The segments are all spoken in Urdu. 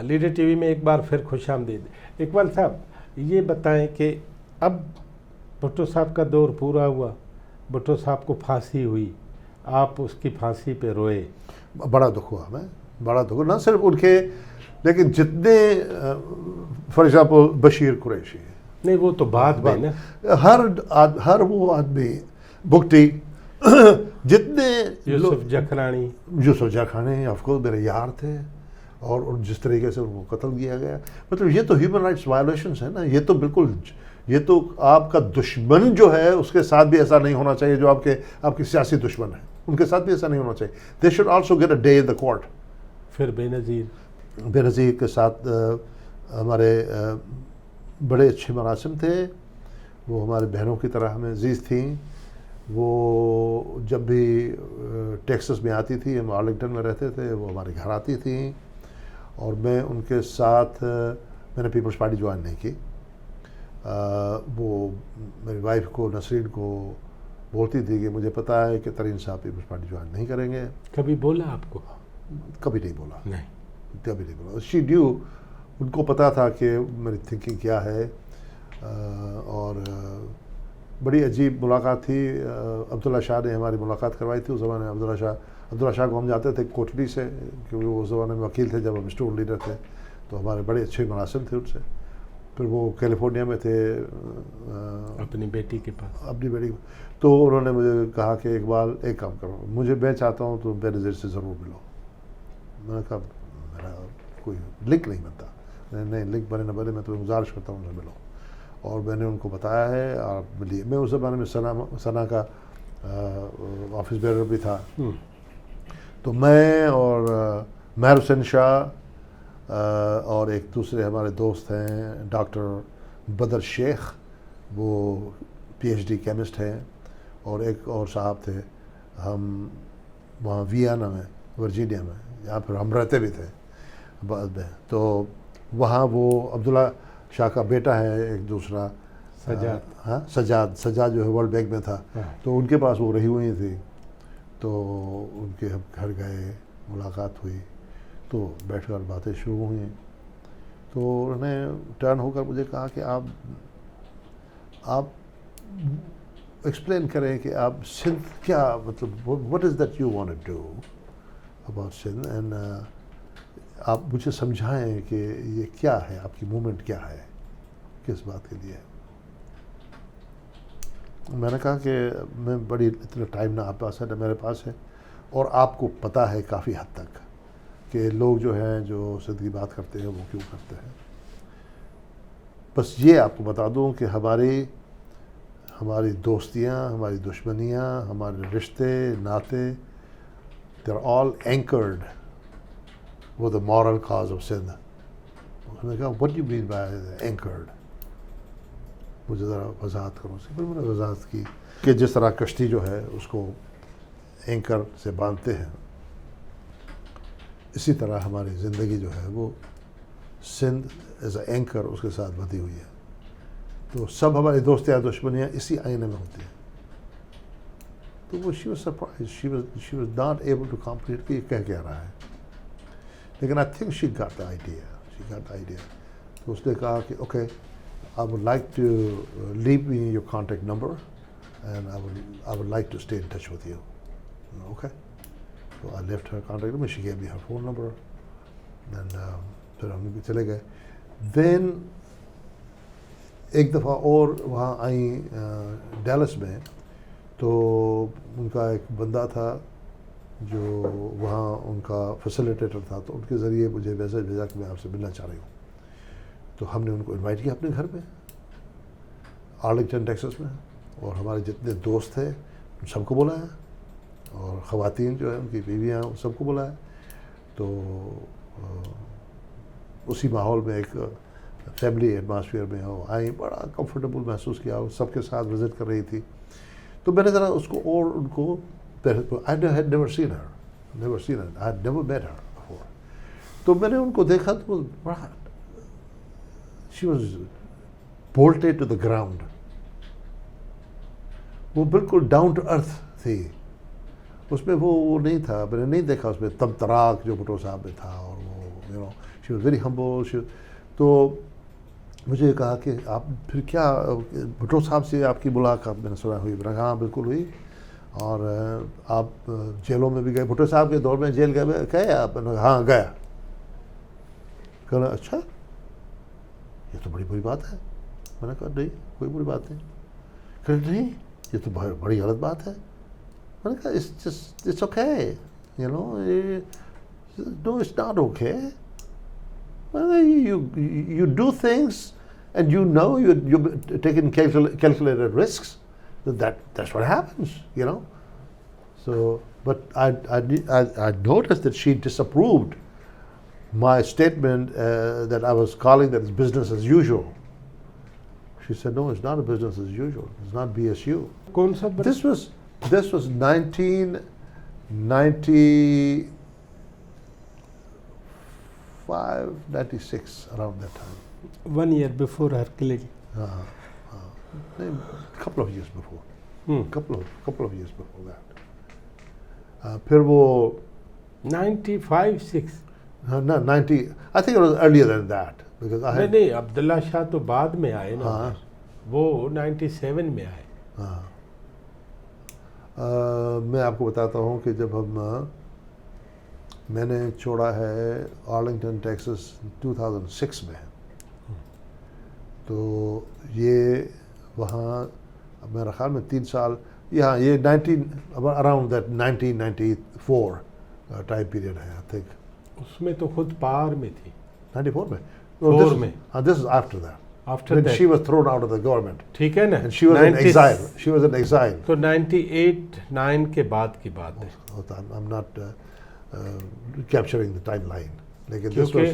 لیڈر ٹی وی میں ایک بار پھر خوش آمدید. اقبال صاحب یہ بتائیں کہ اب بھٹو صاحب کا دور پورا ہوا, بھٹو صاحب کو پھانسی ہوئی, آپ اس کی پھانسی پہ روئے. بڑا دکھ ہوا ہمیں, بڑا دکھ, نہ صرف ان کے لیکن جتنے فار ایگزامپل بشیرقریشی, نہیں وہ تو بعد میں نا, ہر وہ آدمی, بگٹی, جتنے یوسف جکھرانی آف کورس میرے یار تھے, اور جس طریقے سے ان کو قتل کیا گیا, مطلب یہ تو ہیومن رائٹس وائلیشنس ہیں نا. یہ تو بالکل, یہ تو آپ کا دشمن جو ہے اس کے ساتھ بھی ایسا نہیں ہونا چاہیے جو آپ کے سیاسی دشمن ہیں, ان کے ساتھ بھی ایسا نہیں ہونا چاہیے. They should also get a day in the court. پھر بینظیر کے ساتھ ہمارے بڑے اچھے مراسم تھے, وہ ہمارے بہنوں کی طرح ہمیں عزیز تھیں. وہ جب بھی ٹیکسس میں آتی تھی, ہم آرلنگٹن میں رہتے تھے, وہ ہمارے گھر آتی تھیں, اور میں ان کے ساتھ, میں نے پیپلزپارٹی جوائن نہیں کی. وہ میری وائف کو, نسرین کو بولتی تھی کہ مجھے پتہ ہے کہ ترین صاحب پیپلزپارٹی جوائن نہیں کریں گے. کبھی بولا آپ کو؟ کبھی نہیں بولا, نہیں کبھی نہیں بولا. شی ڈیو, ان کو پتہ تھا کہ میری تھنکنگ کیا ہے. اور بڑی عجیب ملاقات تھی. عبداللہ شاہ نے ہماری ملاقات کروائی تھی اس زمانے میں. عبداللہ شاہ کو ہم جاتے تھے کوٹلی سے, کیونکہ وہ اس زمانے میں وکیل تھے جب ہم اسٹوڈنٹ لیڈر تھے, تو ہمارے بڑے اچھے مراسم تھے ان سے. پھر وہ کیلیفورنیا میں تھے اپنی بیٹی کے پاس, اپنی بیٹی, تو انہوں نے مجھے کہا کہ اقبال ایک کام کرو, میں چاہتا ہوں تو بینظیر سے ضرور ملو. میں نے کہا میرا کوئی لنک نہیں بنتا. نہیں, لنک بنے نہ بنے, میں تمہیں گزارش کرتا ہوں ان سے ملو. اور میں نے ان کو بتایا ہے, آپ ملیے. میں اس زمانے میں ثنا کا آفس بیرر بھی تھا, تو میں اور مہرعلی شاہ اور ایک دوسرے ہمارے دوست ہیں ڈاکٹر بدر شیخ, وہ پی ایچ ڈی کیمسٹ ہیں, اور ایک اور صاحب تھے. ہم وہاں ویانا میں, ورجینا میں, جہاں پھر ہم رہتے بھی تھے بعد میں. تو وہاں وہ عبداللہ شاہ کا بیٹا ہے ایک دوسرا, سجاد جو ہے ورلڈ بینک میں تھا, تو ان کے پاس وہ رہی ہوئی تھی. تو ان کے ہم گھر گئے, ملاقات ہوئی, تو بیٹھ کر باتیں شروع ہوئیں. تو انہوں نے ٹرن ہو کر مجھے کہا کہ آپ ایکسپلین کریں کہ آپ سندھ کیا, مطلب what is that you want to do about Sindh, and آپ مجھے سمجھائیں کہ یہ کیا ہے, آپ کی موومنٹ کیا ہے, کس بات کے لیے. میں نے کہا کہ میں بڑی اتنا ٹائم نہ آپ پاس ہے, نہ میرے پاس ہے, اور آپ کو پتہ ہے کافی حد تک کہ لوگ جو ہیں جو سندھ کی بات کرتے ہیں وہ کیوں کرتے ہیں. بس یہ آپ کو بتا دوں کہ ہماری دوستیاں, ہماری دشمنیاں, ہمارے رشتے ناتے, they're all anchored with the moral cause of Sindh. میں نے کہا what do you mean by anchored, مجھے ذرا وضاحت کرو. پھر میں نے وضاحت کی کہ جس طرح کشتی جو ہے اس کو اینکر سے باندھتے ہیں, اسی طرح ہماری زندگی جو ہے وہ سندھ ایز اے اینکر اس کے ساتھ بندھی ہوئی ہے. تو سب ہماری دوستیاں دشمنیاں اسی آئینے میں ہوتی ہیں. تو وہ she was surprised, she was not able to complete کہ یہ کہہ کیا رہا ہے, لیکن I think she got the idea. تو اس نے کہا کہ okay, I would like to leave me your contact number and I would like to stay in touch with you. Okay. So I left her contact number, she gave me her phone number, and پھر ہم بھی چلے گئے. Then ایک دفعہ اور وہاں آئیں ڈیلس میں, تو ان کا ایک بندہ تھا جو وہاں ان کا فیسیلیٹیٹر تھا, تو ان کے ذریعے مجھے میسج بھیجا کہ میں آپ سے ملنا چاہ رہی ہوں. تو ہم نے ان کو انوائٹ کیا اپنے گھر میں آرلنگٹن ٹیکسس میں, اور ہمارے جتنے دوست تھے ان سب کو بلایا, اور خواتین جو ہیں ان کی بیویاں سب کو بلایا. تو اسی ماحول میں ایک فیملی ایٹماسفیئر میں ہو آئیں, بڑا کمفرٹیبل محسوس کیا, سب کے ساتھ وزٹ کر رہی تھی. تو میں نے ذرا اس کو اور ان کو I had never seen her, I had never met her before. تو میں نے ان کو دیکھا تو بڑا, she was bolted to the ground. وہ بالکل ڈاؤن ٹو ارتھ تھی. اس میں وہ نہیں تھا, میں نے نہیں دیکھا اس میں تب تراک جو بھٹو صاحب میں تھا, اور وہ شی واز ویری ہمبل. تو مجھے کہا کہ آپ پھر کیا بھٹو صاحب سے آپ کی ملاقات میں نے سنا ہوئی. میں نے کہا ہاں بالکل ہوئی. اور آپ جیلوں میں بھی گئے, بھٹو صاحب کے دور میں جیل گئے آپ؟ میں نے کہا ہاں گیا. کہنا اچھا یہ تو بڑی بات ہے. میں نے کہا نہیں کوئی بڑی بات نہیں. کہ نہیں یہ تو بڑی غلط بات ہے. میں نے کہا it's okay, you know, no it's not okay. You do things and you know you're taking calculated risks. That's what happens, you know. So, but I noticed that she disapproved my statement that I was calling that it's business as usual. She said, no, it's not a business as usual. It's not BSU. کون سا This was 1995, 96, around that time. 1 year before her killing. A couple of years before. Couple of years before that. پھر وہ 95, 6. No, 90. I think it was earlier than that because I had. نہیں عبداللہ شاہ تو بعد میں آئے نا, وہ 97 میں آئے. ہاں میں آپ کو بتاتا ہوں کہ جب میں نے چھوڑا ہے آرلنگٹن ٹیکسس 2006 میں, تو یہ وہاں میرا خیال میں 3 سال یہاں یہ 19 دیٹ 1994 ٹائم پیریڈ ہے آئی تھنک. اس میں تو خود پار میں تھی 94 میں. 4 میں. This is after that. After when that. she was thrown out of the government. ٹھیک ہے نا. And she was in exile. She was in exile. تو 98, 9 کے بعد کی بات ہے. I'm not capturing the timeline. لیکن this was. کیونکہ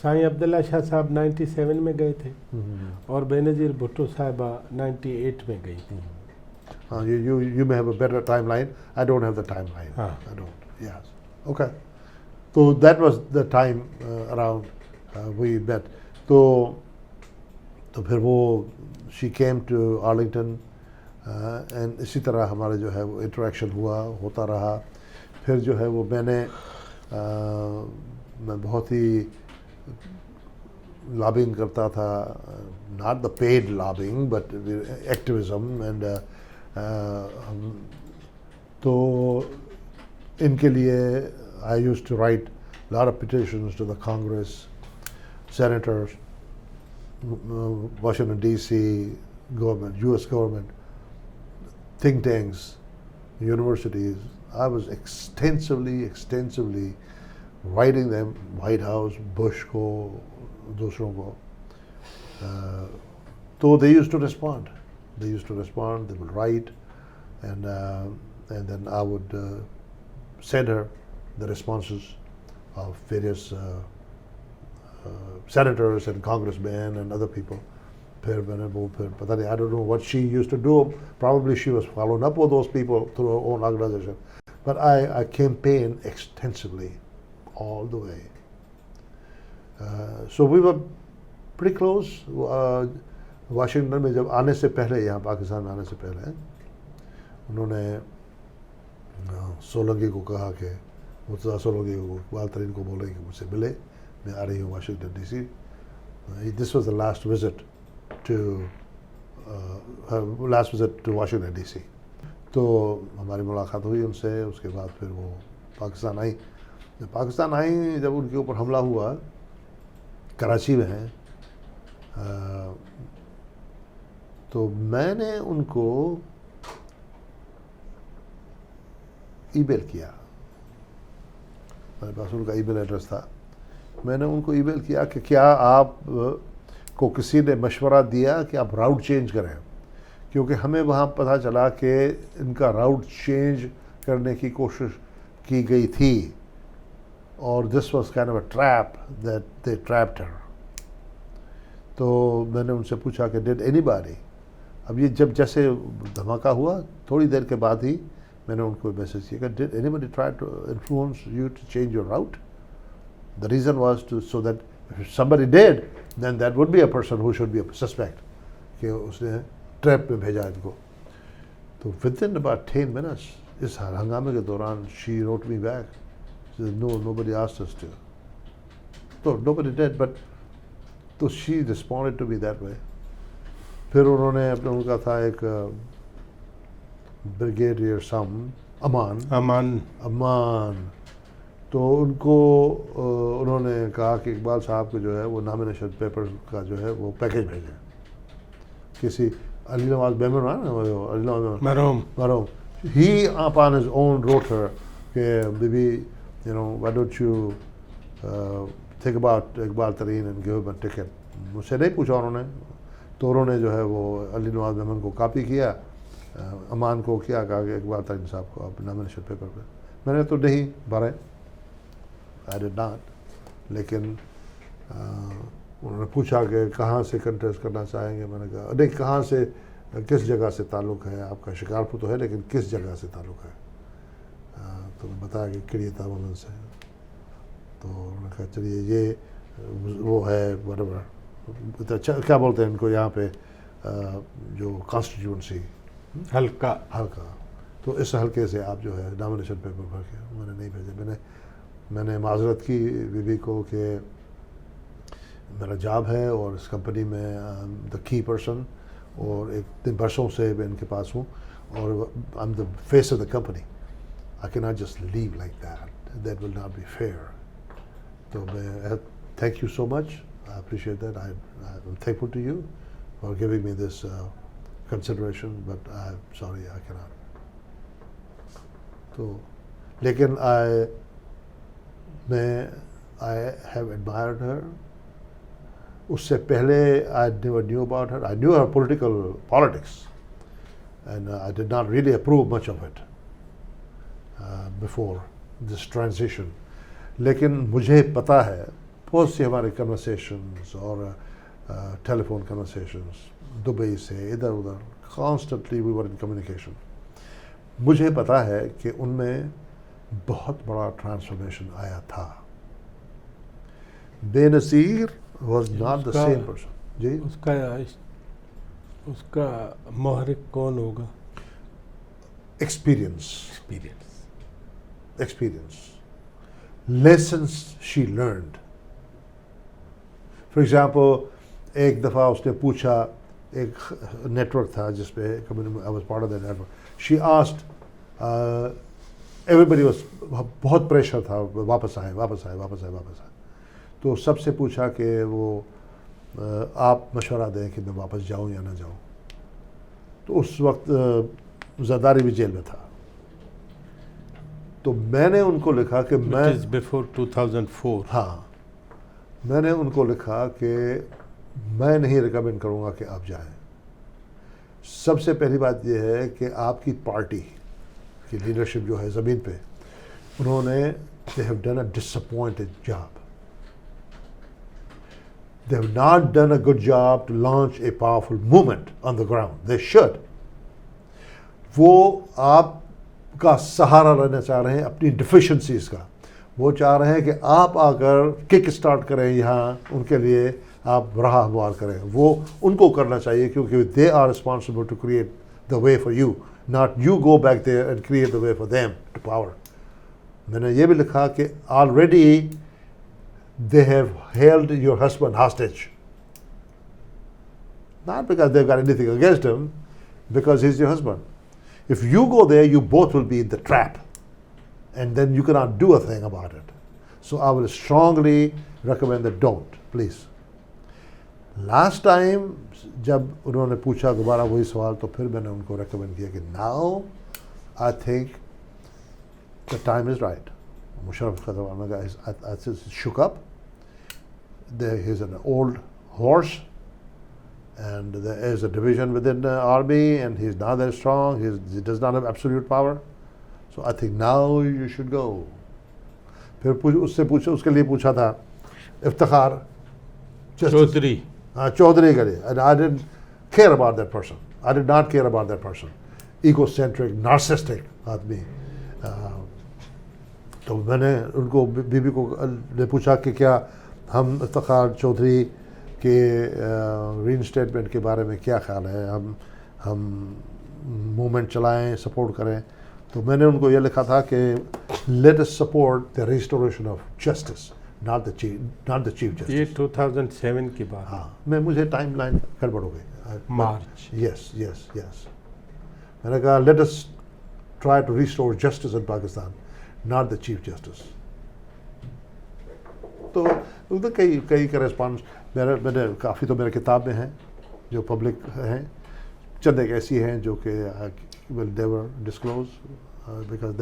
سائیں عبداللہ شاہ صاحب 97 میں گئے تھے اور بینظیر بھٹو صاحبہ 98 میں گئی تھی. You may have a better timeline. I don't have the timeline. I don't. Yes. Okay. So that was the time around we met. تو پھر وہ she came to Arlington and اسی طرح ہمارا جو ہے وہ انٹریکشن ہوتا رہا. پھر جو ہے وہ میں بہت ہی لابنگ کرتا تھا, not the paid lobbying but activism and تو ان کے لیے I used to write a lot of petitions to the Congress, senators, Washington DC government, US government, think tanks, universities. I was extensively writing them, White House, Bush ko, دوسروں کو. So they used to respond. They would write and then I would send her the responses of various senators and congressmen and other people. پھر میں نے وہ پتہ نہیں, I don't know what she used to do. Probably she was following up with those people through her own organization. But I campaigned extensively all the way. So we were pretty close. Washington میں جب آنے سے پہلے, یہاں پاکستان میں آنے سے پہلے, انہوں نے سولنگی کو کہا کہ سولنگی کو اقبال ترین کو بولے کہ مجھ سے ملے, میں آ رہی ہوں Washington D C. This was the last visit to Washington DC. تو ہماری ملاقات ہوئی ان سے. اس کے بعد پھر وہ پاکستان آئی. جب پاکستان آئی, جب ان کے اوپر حملہ ہوا کراچی میں ہے, تو میں نے ان کو ای میل کیا. میرے پاس ان کا ای میل ایڈریس تھا. میں نے ان کو ای میل کیا کہ کیا آپ کو کسی نے مشورہ دیا کہ آپ راؤٹ چینج کریں, کیونکہ ہمیں وہاں پتہ چلا کہ ان کا راؤٹ چینج کرنے کی کوشش کی گئی تھی, اور this was kind of a trap that they trapped her. تو میں نے ان سے پوچھا کہ ڈیڈ اینی باڈی. اب یہ جب جیسے دھماکہ ہوا تھوڑی دیر کے بعد ہی میں نے ان کو میسج کیا کہ did anybody try to influence you to change your route. The reason was so that if somebody did, then that would be a person who should be a suspect. کہ اس نے ٹریپ میں بھیجا ان کو. تو within about 10 minutes اس ہنگامے کے دوران she wrote me back. She said, no, nobody asked us to. So nobody did, but تو she responded to me that way. پھر انہوں نے اپنا ان کا تھا ایک بریگیڈیئر سم امان تو ان کو انہوں نے کہا کہ اقبال صاحب کو جو ہے وہ نامینیشن پیپر کا جو ہے وہ پیکیج بھیجیں. کسی علی نواز بیمن علی نواز مرحوم he upon his own wrote her کہ baby you know why don't you think about Iqbal Tareen and give him a ticket. مجھ سے نہیں پوچھا انہوں نے, تو انہوں نے جو ہے وہ علی نواز بیمن کو کاپی کیا, امان کو کیا, کہا کہ اقبال ترین صاحب کو آپ نامینیشن پیپر پہ. میں نے تو نہیں بھرے, I did not, لیکن انہوں نے پوچھا کہ کہاں سے کنٹیسٹ کرنا چاہیں گے. میں نے کہا نہیں, کہاں سے کس جگہ سے تعلق ہے آپ کا؟ شکارپور تو ہے لیکن کس جگہ سے تعلق ہے؟ تو میں بتایا کہ کڑی تعاون سے. تو انہوں نے کہا چلیے یہ وہ ہے whatever, کیا بولتے ہیں ان کو یہاں پہ جو کانسٹیٹیوئنسی حلقہ, تو اس حلقے سے آپ جو ہے نامینیشن پیپر بھر کے. میں نے نہیں بھیجے. میں نے معذرت کی بیوی کو کہ میرا جاب ہے اور اس کمپنی میں دا کی پرسن, اور اتنے برسوں سے میں ان کے پاس ہوں, اور I am the face of the company. I can not just leave like that will not be fair. تو میں thank you so much, I appreciate that, I am thankful to you for giving me this consideration, but I am sorry I can not. تو لیکن I have admired her. اس سے پہلے I never knew about her. I knew her politics and I did not really approve much of it before this transition. لیکن مجھے پتا ہے بہت سی ہمارے کنورسیشنز اور ٹیلیفون کنورسیشنز دبئی سے ادھر ادھر, constantly we were in communication. مجھے پتا ہے کہ ان میں بہت بڑا ٹرانسفارمیشن آیا تھا. Benazir was not the same person. جی اس کا محرک کون ہوگا؟ Experience, lessons she learned. For example ایک دفعہ اس نے پوچھا, ایک نیٹ ورک تھا جس پہ I was part of that network. She asked everybody was, بہت پریشر تھا, واپس آئے. تو سب سے پوچھا کہ وہ آپ مشورہ دیں کہ میں واپس جاؤں یا نہ جاؤں. تو اس وقت زرداری بھی جیل میں تھا. تو میں نے ان کو لکھا کہ میں before 2004, ہاں, میں نے ان کو لکھا کہ میں نہیں ریکمینڈ کروں گا کہ آپ جائیں. سب سے پہلی بات یہ ہے کہ آپ کی پارٹی کی لیڈرشپ جو ہے زمین پہ, انہوں نے they have done a disappointed job. They have not done a good job to launch a powerful movement on the ground. They should. وہ آپ کا سہارا لینا چاہ رہے ہیں اپنی ڈیفیشنسیز کا. وہ چاہ رہے ہیں کہ آپ آ کر کک اسٹارٹ کریں, یہاں ان کے لیے آپ راہ ہموار کریں. وہ ان کو کرنا چاہیے کیونکہ they are responsible to create the way for you, not you go back there and create the way for them to power. میں نے یہ بھی لکھا کہ already they have held your husband hostage. Not because they've got anything against him, because he's your husband. If you go there, you both will be in the trap, and then you cannot do a thing about it. So I will strongly recommend that don't, please. Last time جب انہوں نے پوچھا دوبارہ وہی سوال, تو پھر میں نے ان کو ریکمینڈ کیا کہ now I think the time is right. Musharraf کا زمانہ کا شک up, he is an old horse and there is a division with in army and he is not that strong, he does not have absolute power. So I think now you should go. پھر اس سے پوچھا, اس کے لیے پوچھا تھا افتخار چودھری, چودھری کے لیے. And I didn't care about that person. I did not care about that person. Egocentric, narcissistic آدمی. تو میں نے ان کو بیوی کو نے پوچھا کہ کیا ہم افتخار چودھری کے ری انسٹیٹمنٹ کے بارے میں کیا خیال ہے, ہم موومنٹ چلائیں, سپورٹ کریں. تو میں نے ان کو یہ لکھا تھا کہ late us support the restoration of justice, not the chief justice. یہ 2007 کی بات. ہاں مجھے ٹائم لائن گڑبڑ ہو گئی. مارچ. یس میں نے کہا late us try to restore justice in Pakistan, not the chief justice. تو کئی کرسپانڈنس میں نے کافی تو میرے کتاب میں ہیں جو پبلک ہیں, چند ایک ایسی ہیں جو کہ will never disclose because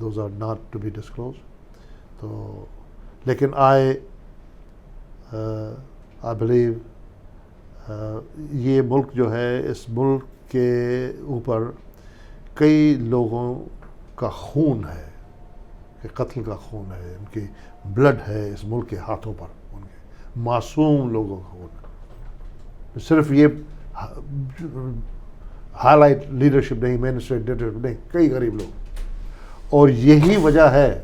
those are not to be disclosed. تو لیکن I believe یہ ملک جو ہے, اس ملک کے اوپر کئی لوگوں کا خون ہے, کہ قتل کا خون ہے, ان کی بلڈ ہے اس ملک کے ہاتھوں پر, ان کے معصوم لوگوں کا خون ہے. صرف یہ ہائی لائٹ لیڈرشپ نہیں, مین اسٹریٹ لیڈرشپ نہیں, کئی غریب لوگ. اور یہی وجہ ہے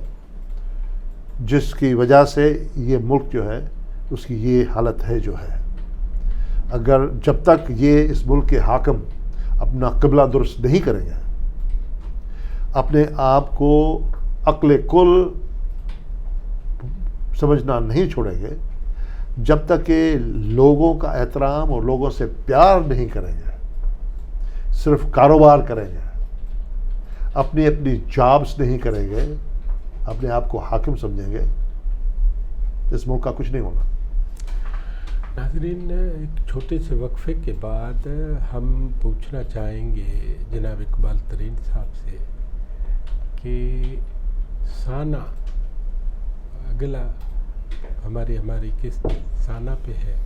جس کی وجہ سے یہ ملک جو ہے اس کی یہ حالت ہے جو ہے. اگر جب تک یہ اس ملک کے حاکم اپنا قبلہ درست نہیں کریں گے, اپنے آپ کو عقل کل سمجھنا نہیں چھوڑیں گے, جب تک کہ لوگوں کا احترام اور لوگوں سے پیار نہیں کریں گے, صرف کاروبار کریں گے, اپنی جابس نہیں کریں گے, اپنے آپ کو حاکم سمجھیں گے, اس ملک کا کچھ نہیں ہوگا. ناظرین, ایک چھوٹے سے وقفے کے بعد ہم پوچھنا چاہیں گے جناب اقبال ترین صاحب سے کہ سانہ اگلا ہماری کس سانہ پہ ہے,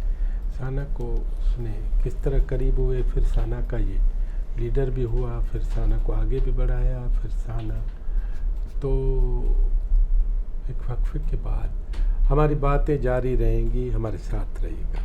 سانہ کو اس نے کس طرح قریب ہوئے, پھر سانہ کا یہ لیڈر بھی ہوا, پھر سانہ کو آگے بھی بڑھایا, پھر سانہ. تو ایک وقفے کے بعد ہماری باتیں جاری رہیں گی, ہمارے ساتھ رہیے گا.